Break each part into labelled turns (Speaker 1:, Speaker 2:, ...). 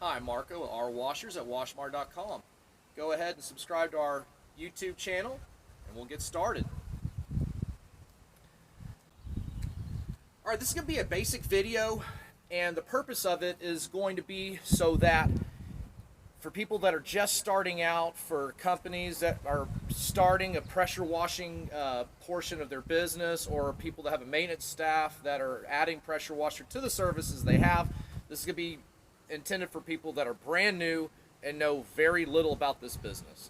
Speaker 1: Hi, Marco at rwashers at washmart.com. Go ahead and subscribe to our YouTube channel and we'll get started. Alright, this is going to be a basic video, and the purpose of it is going to be so that for people that are just starting out, for companies that are starting a pressure washing portion of their business, or people that have a maintenance staff that are adding pressure washer to the services they have, this is going to be intended for people that are brand new and know very little about this business.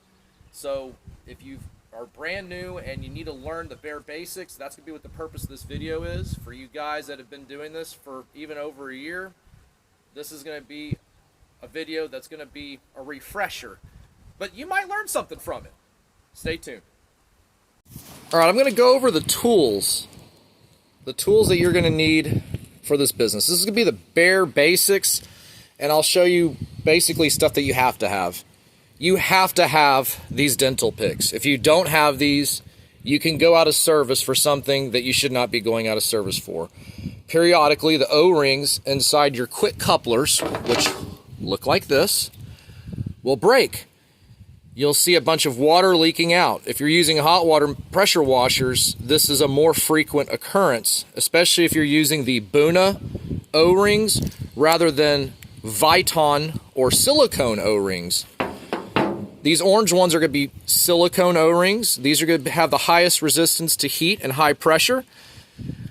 Speaker 1: So if you are brand new and you need to learn the bare basics, that's going to be what the purpose of this video is. For you guys that have been doing this for even over a year, this is going to be a video that's going to be a refresher, but you might learn something from it. Stay tuned. All right, I'm going to go over the tools that you're going to need for this business. This is going to be the bare basics, and I'll show you basically stuff that you have to have. You have to have these dental picks. If you don't have these, you can go out of service for something that you should not be going out of service for. Periodically, the O-rings inside your quick couplers, which look like this, will break. You'll see a bunch of water leaking out. If you're using hot water pressure washers, this is a more frequent occurrence, especially if you're using the Buna O-rings rather than Viton or silicone O-rings. These orange ones are going to be silicone O-rings. These are going to have the highest resistance to heat and high pressure.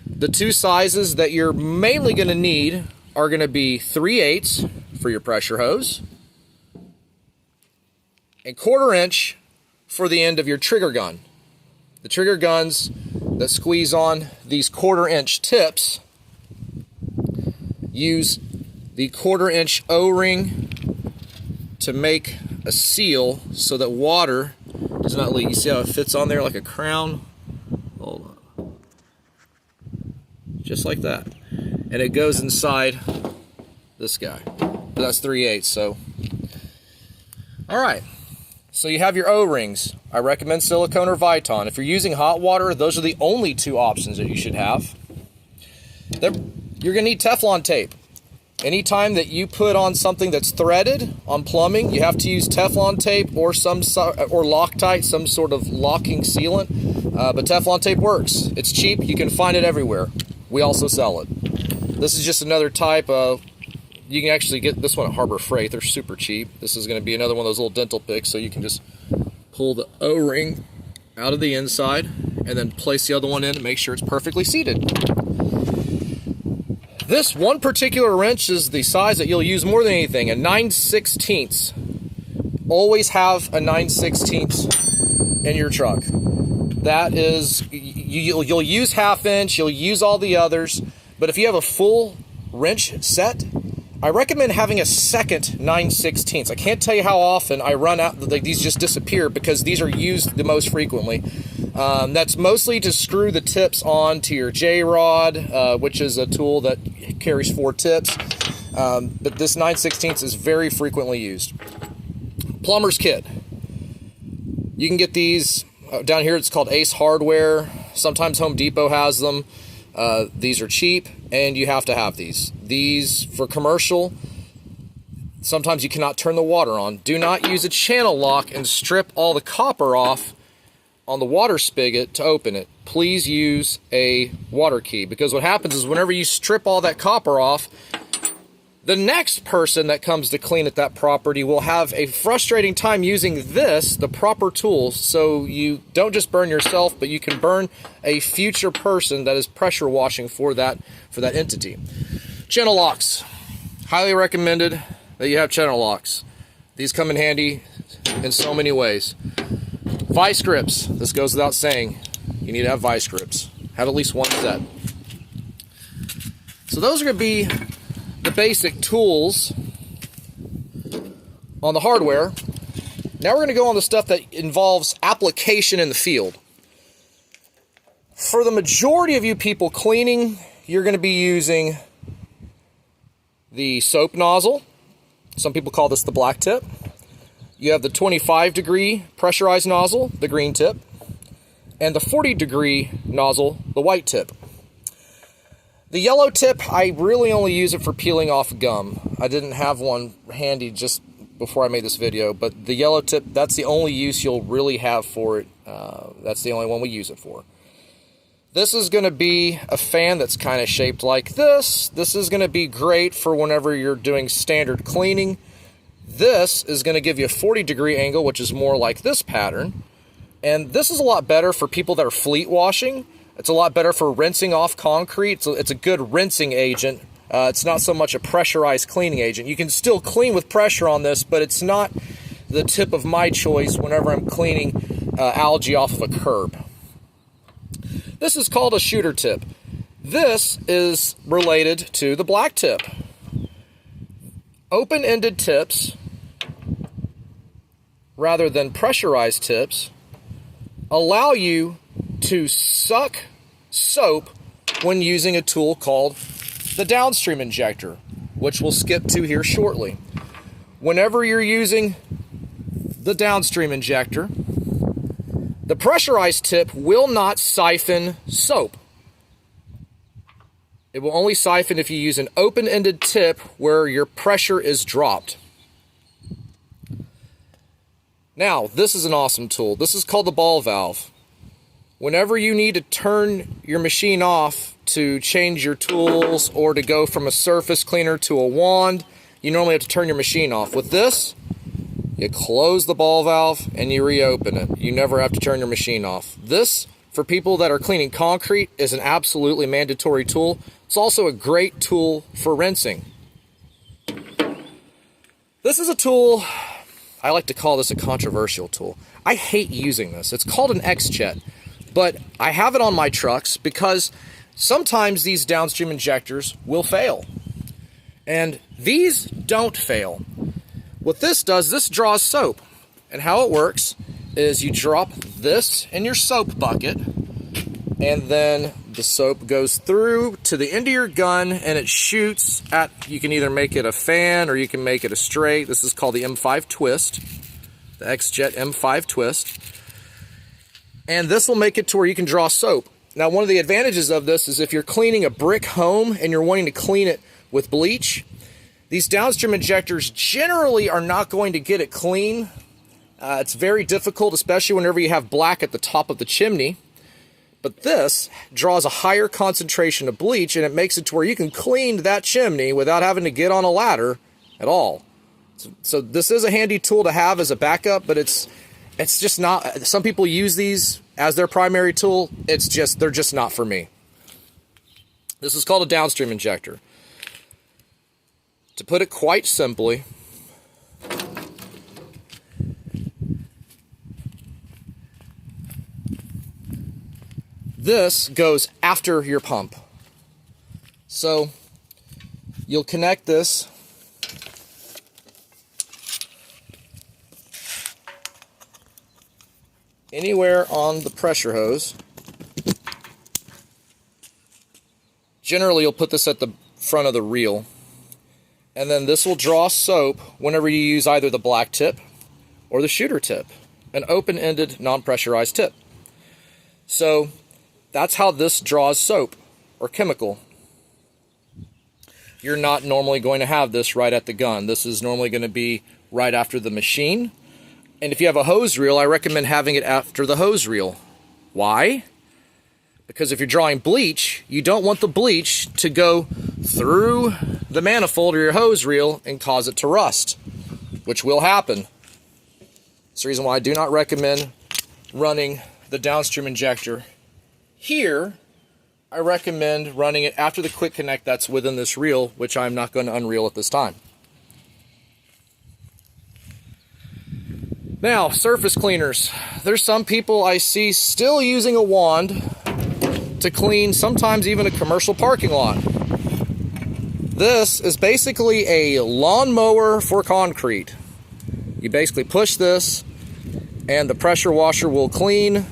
Speaker 1: The two sizes that you're mainly going to need are going to be 3/8 for your pressure hose and 1/4 inch for the end of your trigger gun. The trigger guns that squeeze on these 1/4 inch tips use the 1/4 inch O-ring to make a seal so that water does not leak. You see how it fits on there like a crown? Hold on. Just like that. And it goes inside this guy. But that's 3/8, so. Alright. So you have your O-rings. I recommend silicone or Viton. If you're using hot water, those are the only two options that you should have. You're going to need Teflon tape. Anytime that you put on something that's threaded on plumbing, you have to use Teflon tape or Loctite, some sort of locking sealant. But Teflon tape works. It's cheap. You can find it everywhere. We also sell it. This is just another type of. You can actually get this one at Harbor Freight. They're super cheap. This is going to be another one of those little dental picks, so you can just pull the O-ring out of the inside and then place the other one in and make sure it's perfectly seated. This one particular wrench is the size that you'll use more than anything, a 9/16. Always have a 9/16 in your truck. That is, you'll use 1/2 inch, you'll use all the others, but if you have a full wrench set, I recommend having a second 9/16. I can't tell you how often I run out, like these just disappear because these are used the most frequently. That's mostly to screw the tips on to your J-rod, which is a tool that carries 4 tips. But this 9/16 is very frequently used. Plumber's kit. You can get these down here. It's called Ace Hardware. Sometimes Home Depot has them. These are cheap, and you have to have these. These for commercial. Sometimes you cannot turn the water on. Do not use a channel lock and strip all the copper off on the water spigot to open it. Please use a water key, because what happens is whenever you strip all that copper off, the next person that comes to clean at that property will have a frustrating time using this, the proper tools, so you don't just burn yourself, but you can burn a future person that is pressure washing for that entity. Channel locks. Highly recommended that you have channel locks. These come in handy in so many ways. Vice grips. This goes without saying. You need to have vice grips. Have at least one set. So those are going to be the basic tools on the hardware. Now we're going to go on the stuff that involves application in the field. For the majority of you people cleaning, you're going to be using the soap nozzle. Some people call this the black tip. You have the 25-degree pressurized nozzle, the green tip, and the 40-degree nozzle, the white tip. The yellow tip, I really only use it for peeling off gum. I didn't have one handy just before I made this video, but the yellow tip, that's the only use you'll really have for it. That's the only one we use it for. This is going to be a fan that's kind of shaped like this. This is going to be great for whenever you're doing standard cleaning. This is going to give you a 40-degree angle, which is more like this pattern. And this is a lot better for people that are fleet washing. It's a lot better for rinsing off concrete. So it's a good rinsing agent. It's not so much a pressurized cleaning agent. You can still clean with pressure on this, but it's not the tip of my choice whenever I'm cleaning algae off of a curb. This is called a shooter tip. This is related to the black tip. Open-ended tips, rather than pressurized tips, allow you to suck soap when using a tool called the downstream injector, which we'll skip to here shortly. Whenever you're using the downstream injector, the pressurized tip will not siphon soap. It will only siphon if you use an open-ended tip where your pressure is dropped. Now, this is an awesome tool. This is called the ball valve. Whenever you need to turn your machine off to change your tools or to go from a surface cleaner to a wand, you normally have to turn your machine off. With this, you close the ball valve and you reopen it. You never have to turn your machine off. This, for people that are cleaning concrete, is an absolutely mandatory tool. It's also a great tool for rinsing. This is a tool, I like to call this a controversial tool. I hate using this. It's called an X-Jet, but I have it on my trucks because sometimes these downstream injectors will fail. And these don't fail. What this does, this draws soap. And how it works is you drop this in your soap bucket, and then the soap goes through to the end of your gun and it shoots at, you can either make it a fan or you can make it a straight. This is called the M5 Twist, the X-Jet M5 Twist. And this will make it to where you can draw soap. Now, one of the advantages of this is if you're cleaning a brick home and you're wanting to clean it with bleach, these downstream injectors generally are not going to get it clean. It's very difficult, especially whenever you have black at the top of the chimney. But this draws a higher concentration of bleach, and it makes it to where you can clean that chimney without having to get on a ladder at all. So this is a handy tool to have as a backup, but it's just not. Some people use these as their primary tool. They're just not for me. This is called a downstream injector. To put it quite simply, this goes after your pump. So you'll connect this anywhere on the pressure hose. Generally, you'll put this at the front of the reel. And then this will draw soap whenever you use either the black tip or the shooter tip, an open-ended, non-pressurized tip. So that's how this draws soap or chemical. You're not normally going to have this right at the gun. This is normally going to be right after the machine. And if you have a hose reel, I recommend having it after the hose reel. Why? Because if you're drawing bleach, you don't want the bleach to go through the manifold or your hose reel and cause it to rust, which will happen. That's the reason why I do not recommend running the downstream injector here. I recommend running it after the quick connect that's within this reel, which I'm not going to unreel at this time. Now, surface cleaners. There's some people I see still using a wand to clean sometimes even a commercial parking lot. This is basically a lawnmower for concrete. You basically push this and the pressure washer will clean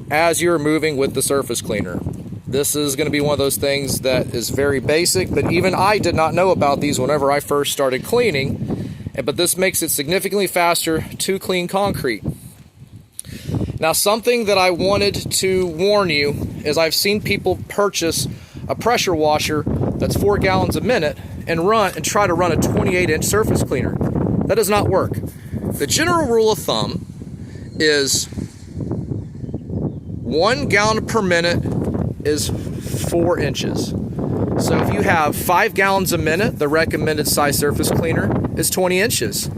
Speaker 1: as you're moving with the surface cleaner. This is going to be one of those things that is very basic, but even I did not know about these whenever I first started cleaning, but this makes it significantly faster to clean concrete. Now, something that I wanted to warn you is I've seen people purchase a pressure washer that's 4 gallons a minute and try to run a 28-inch surface cleaner. That does not work. The general rule of thumb is 1 gallon per minute is 4 inches. So if you have 5 gallons a minute, the recommended size surface cleaner is 20 inches.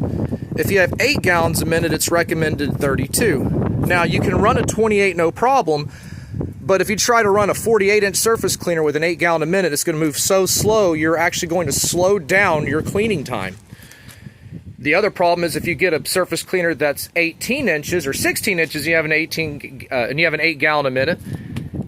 Speaker 1: If you have 8 gallons a minute, it's recommended 32. Now you can run a 28 no problem, but if you try to run a 48-inch surface cleaner with an 8 gallon a minute, it's going to move so slow, you're actually going to slow down your cleaning time. The other problem is if you get a surface cleaner that's 18 inches or 16 inches, you have an 8 gallon a minute,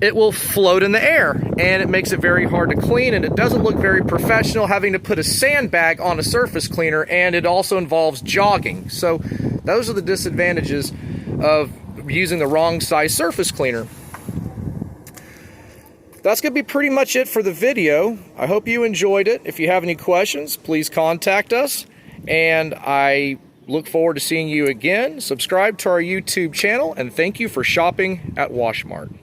Speaker 1: it will float in the air and it makes it very hard to clean, and it doesn't look very professional having to put a sandbag on a surface cleaner, and it also involves jogging. So those are the disadvantages of using the wrong size surface cleaner. That's going to be pretty much it for the video. I hope you enjoyed it. If you have any questions, please contact us, and I look forward to seeing you again. Subscribe to our YouTube channel, and thank you for shopping at WashMart.